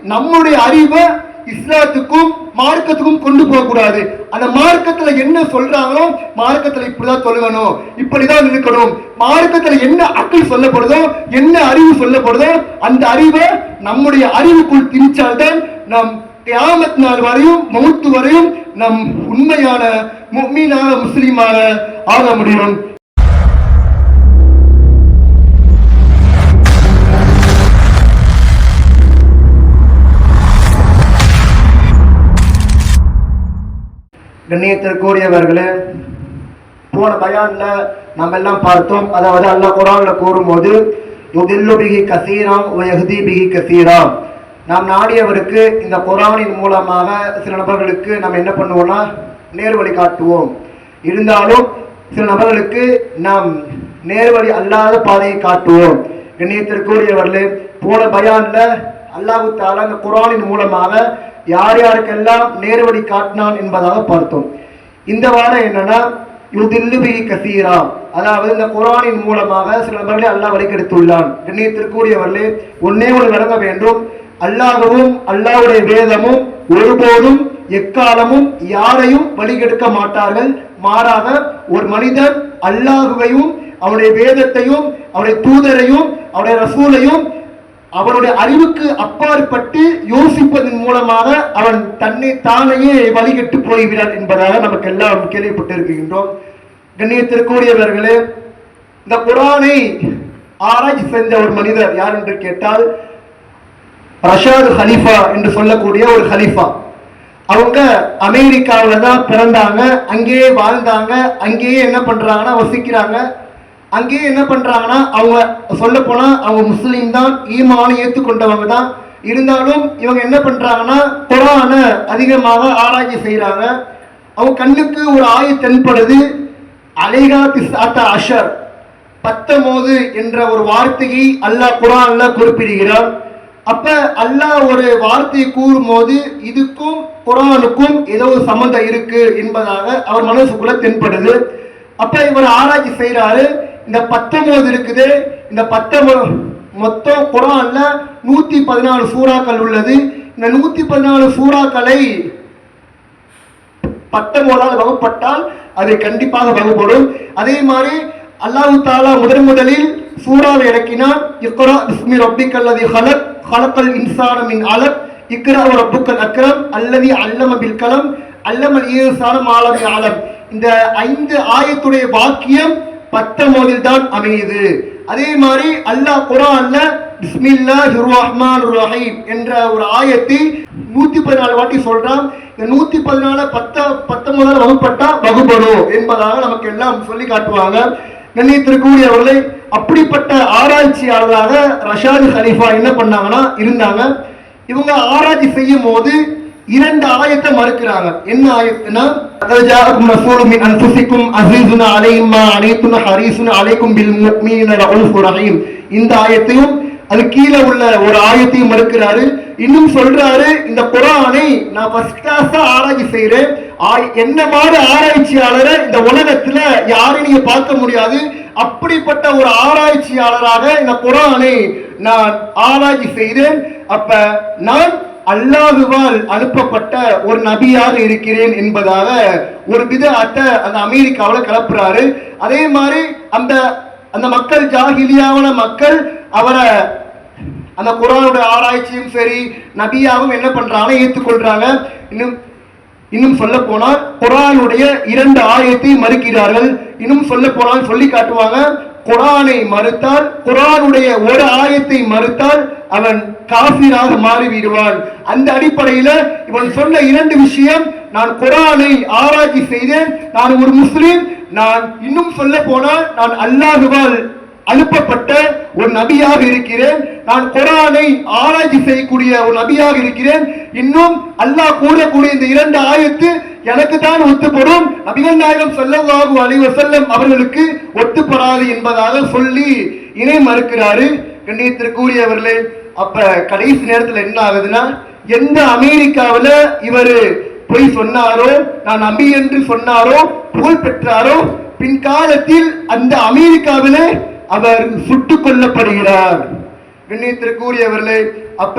நம்முடைய அறிவை இஸ்லாத்துக்கும் மார்க்கத்துக்கும் கொண்டு போக கூடாது. அந்த மார்க்கத்துல என்ன சொல்றாங்களோ, மார்க்கத்துல இப்படிதான் சொல்லணும், இப்படிதான் இருக்கணும், மார்க்கத்துல என்ன அக்கல் சொல்லப்படுதோ, என்ன அறிவு சொல்லப்படுதோ, அந்த அறிவை நம்முடைய அறிவுக்குள் திணிச்சால்தான் நம் கியாமத் நாள் வரையும், மௌத்து வரையும் நம் உண்மையான முஃமினான முஸ்லிமான ஆக முடியும். கண்ணியத்திற்குரியவர்களே, போன பயான்ல நம்ம எல்லாம் பார்த்தோம். அதாவது அல்லாஹ் குர்ஆன்ல கூறும்போது யுதில்லு பிஹி கஸீரான் வ யஹ்தி பிஹி கஸீரான், நாம் நாடியவருக்கு இந்த குர்ஆனின் மூலமாக சில நபர்களுக்கு நாம் என்ன பண்ணுவோம்னா நேர்வழி காட்டுவோம். இருந்தாலும் சில நபர்களுக்கு நாம் நேர்வழி அல்லாத பாதையை காட்டுவோம். கண்ணியத்திற்குரியவர்களே, போன பயான்ல அல்லாஹ் தஆலா இந்த குர்ஆனின் மூலமாக யார் யாருக்கெல்லாம் நேர்வழி காட்டினான் என்பதாக பார்த்தோம். இந்த வாரம் என்னன்னா யுதில்லு பிஹி கஸீரா, அதாவது இந்த குர்ஆனின் மூலமாக சில நபர்களை அல்லாஹ் வழிகெடுத்துள்ளான். கண்ணியத்திற்குரியவர்களே, ஒன்னே ஒன்று விளங்க வேண்டும், அல்லாஹ்வும் அல்லாஹ்வுடைய வேதமும் ஒருபோதும் எக்காலமும் யாரையும் வழிகெடுக்க மாட்டார்கள். மாறாக ஒரு மனிதன் அல்லாஹ்வையும் அவனுடைய வேதத்தையும் அவனுடைய தூதரையும் அவனுடைய ரசூலையும் அவனுடைய அறிவுக்கு அப்பாற்பட்டு யோசிப்பதன் மூலமாக அவன் தன்னை தானையே வழிகட்டு போய்விடான் என்பதாக நமக்கு எல்லாம் கேள்விப்பட்டிருக்கின்றோம். கண்ணியத்திற்குரியவர்களே, இந்த குர்ஆனை ஆராய்ச்சி செஞ்ச ஒரு மனிதர் யார் என்று கேட்டால் ரஷாத் ஹலீஃபா என்று சொல்லக்கூடிய ஒரு ஹலீஃபா. அவங்க அமெரிக்காவில் தான் பிறந்தாங்க, அங்கேயே வாழ்ந்தாங்க, அங்கேயே என்ன பண்றாங்கன்னா வசிக்கிறாங்க. அங்கேயே என்ன பண்றாங்கன்னா, அவங்க சொல்ல போனா அவங்க முஸ்லீம் தான், ஈமானை ஏற்றுக்கொண்டவங்க தான். இருந்தாலும் இவங்க என்ன பண்றாங்கன்னா குர்ஆனை அதிகமாக ஆராய்ச்சி செய்யறாங்க. அவங்க கண்ணுக்கு ஒரு ஆயத் தென்படுது, அலைஹா திஸ்அத அஷர், 19 என்ற ஒரு வார்த்தையை அல்லாஹ் குர்ஆன்ல குறிப்பிடுகிறார். அப்ப அல்லாஹ் ஒரு வார்த்தையை கூறும் போது இதுக்கும் குர்ஆனுக்கும் ஏதோ ஒரு சம்பந்தம் இருக்கு என்பதாக அவர் மனசுக்குள்ள தென்படுது. அப்ப இவர் ஆராய்ச்சி செய்யறாரு. இந்த 19 இருக்குது, இந்த 19 மொத்தம் குர்ஆன்ல 114 சூறாக்கள் உள்ளது. இந்த 114 சூறாக்களை 19ஆல் வகுப்பட்டால் அது கண்டிப்பாக வகுப்படும். அதே மாதிரி அல்லாஹ் தஆலா முதலில் சூறாவை இறக்கினார். இக்ரா பிஸ்மி ரப்பிக்கல்லதி ஹலக் ஹலக்கல் இன்சான மின் அலக் இக்ரா ரப்புக்கல் அக்ரம் அல்லதி அல்லம பில் கலம் அல்லமல் இன்சான மா லம் யஅலம். இந்த 5 ஆயத்துடைய வாக்கியம் 19 தான் அமையுது. அதே மாதிரி அல்லாஹ் குர்ஆன்ல பிஸ்மில்லாஹிர் ரஹ்மானிர் ரஹீம் என்ற ஒரு ஆயத்தை 114 வாட்டி சொல்றான். இந்த 114 19ஆல் வகுப்பட்டா வகுப்படும் என்பதாக நமக்கு எல்லாம் சொல்லி காட்டுவாங்க. கண்ணியத்திற்குரியவர்களே, அப்படிப்பட்ட ஆராய்ச்சியாளராக ரஷாத் ஹலீஃபா என்ன பண்ணாங்கன்னா இருந்தாங்க. இவங்க ஆராய்ச்சி செய்யும் போது 2 ஆயத்தை மறுக்கிறாங்க. என்ன ஆயத்துனா, ஜாஅக்கும் ரசூலும் மின் அன்ஃபுசிக்கும் அஸீஸுன் அலைஹி மா அனைத்துன் ஹரீஸுன் அலைக்கும் பில் முஃமினீன ரഊஃபுர் ரஹீம், இந்த ஆயத்தையும் அது கீழே உள்ள ஒரு ஆயத்தையும் மறுக்கிறாரு. இன்னும் சொல்றாரு, இந்த குர்ஆனை நான் ஃபர்ஸ்ட் கிளாஸா ஆராய்ச்சி செய்யறேன், என்ன மாதிரி ஆராய்ச்சியாளரை இந்த உலகத்துல யாரையும் நீங்க பார்க்க முடியாது. அப்படிப்பட்ட ஒரு ஆராய்ச்சியாளராக இந்த குர்ஆனை நான் ஆராய்ச்சி செய்தேன். அப்ப நான் அல்லாஹ்வால் அனுப்பப்பட்ட ஒரு நபியாக இருக்கிறேன் என்பதாக ஒரு பிதஅத்தை அந்த அமெரிக்காவில் கிளப்புறாரு. அதே மாதிரி அந்த மக்கள், ஜாஹிலியாவான மக்கள் அவரை அந்த குர்ஆனுடைய ஆராய்ச்சியும் சரி நபியாவும் என்ன பண்றாங்க, ஏற்றுக்கொள்றாங்க. இன்னும் சொல்ல போனால் குர்ஆனுடைய 2 ஆயத்தை மறுக்கிறார்கள். இன்னும் சொல்ல போனால் சொல்லி காட்டுவாங்க, குர்ஆனை மறுத்தால், குர்ஆனுடைய ஒரு ஆயத்தை மறுத்தால் அவன் காஃபிராக மாறிவிடுவான். அந்த அடிப்படையில இவன் சொன்ன 2 விஷயம், நான் குர்ஆனை ஆராய்ச்சி செய்தேன், நான் ஒரு முஸ்லிம், நான் இன்னும் சொல்ல போனால் நான் அல்லாஹ்வால் அனுப்பப்பட்ட ஒரு நபியாக இருக்கிறேன், நான் குர்ஆனை ஆராய்ச்சி செய்யக்கூடிய ஒரு நபியாக இருக்கிறேன். இன்னும் அல்லாஹ் கூறக்கூடிய இந்த 2 ஆயத்து எனக்கு தான் ஒத்துப்படும், நபிகள் நாயகம் ஸல்லல்லாஹு அலைஹி வஸல்லம் அவர்களுக்கு ஒத்துப்படாது என்பதாக சொல்லி இணை மறுக்கிறாரு. கண்ணியத்திற்குரியவர்களே, அப்ப கடைசி நேரத்தில் என்ன ஆகுதுன்னா, எந்த அமெரிக்காவில் இவர் போய் சொன்னாரோ, நான் நபி என்று சொன்னாரோ, புகழ் பெற்றாரோ, பின்காலத்தில் அந்த அமெரிக்காவிலே அவர் சுட்டுக் கொல்லப்படுகிறார். கண்ணியத்திற்குரியவர்களே, அப்ப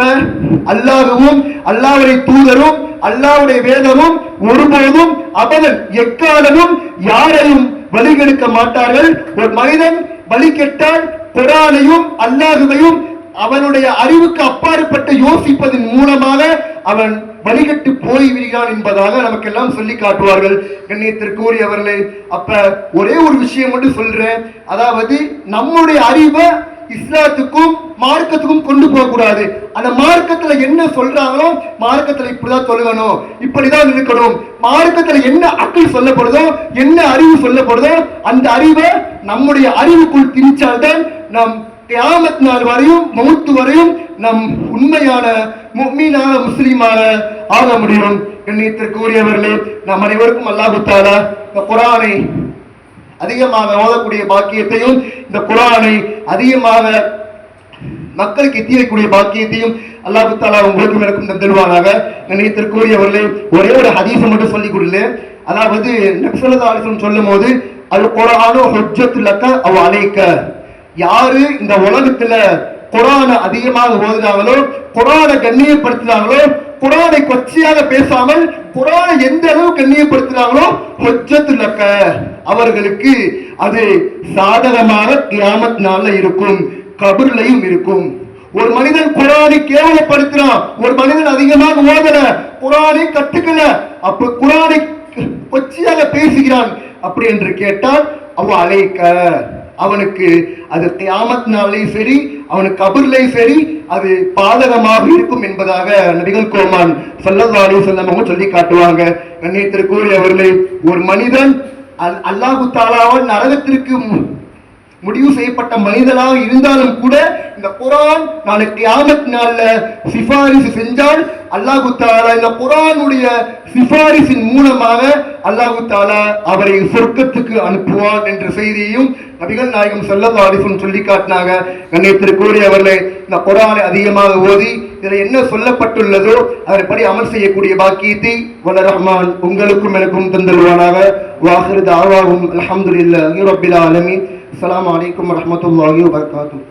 அல்லாஹ்வும் அல்லாஹ்வுடைய தூதரும் அல்லாஹ்வுடைய வேதமும் ஒருபோதும் அபதன் எக்காலமும் யாரையும் வழிகெடுக்க மாட்டார்கள். ஒரு மனிதன் வழி கெட்டால் குர்ஆனையும் அல்லாஹ்வையும் அவனுடைய அறிவுக்கு அப்பாற்பட்ட யோசிப்பதன் மூலமாக அவன் வழிகட்டு போய்விடுகிறான் என்பதாக நமக்கெல்லாம் சொல்லி காட்டுவார்கள். கண்ணியத்திற்குரியவர்களே, அப்ப ஒரே ஒரு விஷயம் மட்டும் சொல்றேன், அதாவது நம்முடைய அறிவை இஸ்லாத்துக்கும் மார்க்கத்துக்கும் கொண்டு போக கூடாது. அந்த மார்க்கத்துல என்ன சொல்றாங்களோ மார்க்கத்துல இப்படிதான் சொல்லணும், இப்படிதான் இருக்கணும், மார்க்கத்துல என்ன அக்கல் சொல்லப்படுதோ என்ன அறிவு சொல்லப்படுதோ அந்த அறிவை நம்முடைய அறிவுக்குள் திணிச்சால்தான் நம் கியாமத் நாள் வரையும் மௌத்து வரையும் நம் உண்மையான முஃமினான முஸ்லிமான ஆக முடியும். கண்ணியத்திற்குரியவர்களே, நம் அனைவருக்கும் அல்லாஹ் தஆலா இந்த குர்ஆனை அதிகமாக ஓதக்கூடிய பாக்கியத்தையும் இந்த குர்ஆனை அதிகமாக மக்களுக்கு எத்தியக்கூடிய பாக்கியத்தையும் அல்லாஹ் தஆலா உங்களுக்கும் எனக்கும் தந்துடுவானாக. கண்ணியத்திற்குரியவர்களே, ஒரே ஒரு ஹதீஸை மட்டும் சொல்லிக் கொடுல. அதாவது நபி ஸல்லல்லாஹு அலைஹி வஸல்லம் சொல்லும் போது அல் குர்ஆனு ஹுஜ்ஜத்துல் லக அவ் அலைக, யாரு இந்த உலகத்துல குர்ஆனை அதிகமாக ஓதுறாங்களோ, குர்ஆனை கண்ணியப்படுத்துறாங்களோ, குர்ஆனை கொச்சையாக பேசாமல் குர்ஆனை எந்த அளவு கண்ணியப்படுத்துறாங்களோ ஹுஜ்ஜத்துல் லக, அவர்களுக்கு அது சாதகமாக கியாமத் நாள்ல இருக்கும், கபர்லையும் இருக்கும். ஒரு மனிதன் குர்ஆனை கேவலப்படுத்துறான், ஒரு மனிதன் அதிகமாக ஓதல, குர்ஆனை கத்துக்கல, அப்ப குர்ஆனை கொச்சையாக பேசுகிறான் அப்படி என்று கேட்டால் அவ அலைக்க, அவனுக்கு அது கியாமத் நாளையும் சரி அவனுக்கு கபர்லையும் சரி அது பாதகமாக இருக்கும் என்பதாக நபிகள் கோமான் ஸல்லல்லாஹு அலைஹி வஸல்லம் அவங்க சொல்லி காட்டுவாங்க. கண்ணியத்திற்குரியவர்களே, ஒரு மனிதன் அல்லாஹ் தஆலாவால் நரகத்திற்கு முடிவு செய்யப்பட்ட மனிதனாக இருந்தாலும் கூட இந்த குர்ஆன் நாளைக்கு கியாமத் நாள்ல சிபாரிசு செஞ்சால் அல்லாஹ் தஆலா இந்த குர்ஆனுடைய சிபாரிசின் மூலமாக அல்லாஹ் தஆலா அவரை சொர்க்கத்துக்கு அனுப்புவான் என்ற செய்தியையும் நபிகள் நாயகம் ஸல்லல்லாஹு அலைஹி வஸல்லம் சொல்லி காட்டினாங்க. கண்ணியத்திற்குரியவர்களே, இந்த குர்ஆனை அதிகமாக ஓதி இதில் என்ன சொல்லப்பட்டுள்ளதோ அதன்படி அமல் செய்யக்கூடிய பாக்கியத்தை வல்ல ரஹ்மான் உங்களுக்கும் எனக்கும் தந்தருவானாக. வாஹிரு தாவாஹும் அல்ஹம்துலில்லாஹி ரப்பில் ஆலமீன். அஸ்ஸலாமு அலைக்கும் வரஹ்மத்துல்லாஹி வபரகாத்துஹு.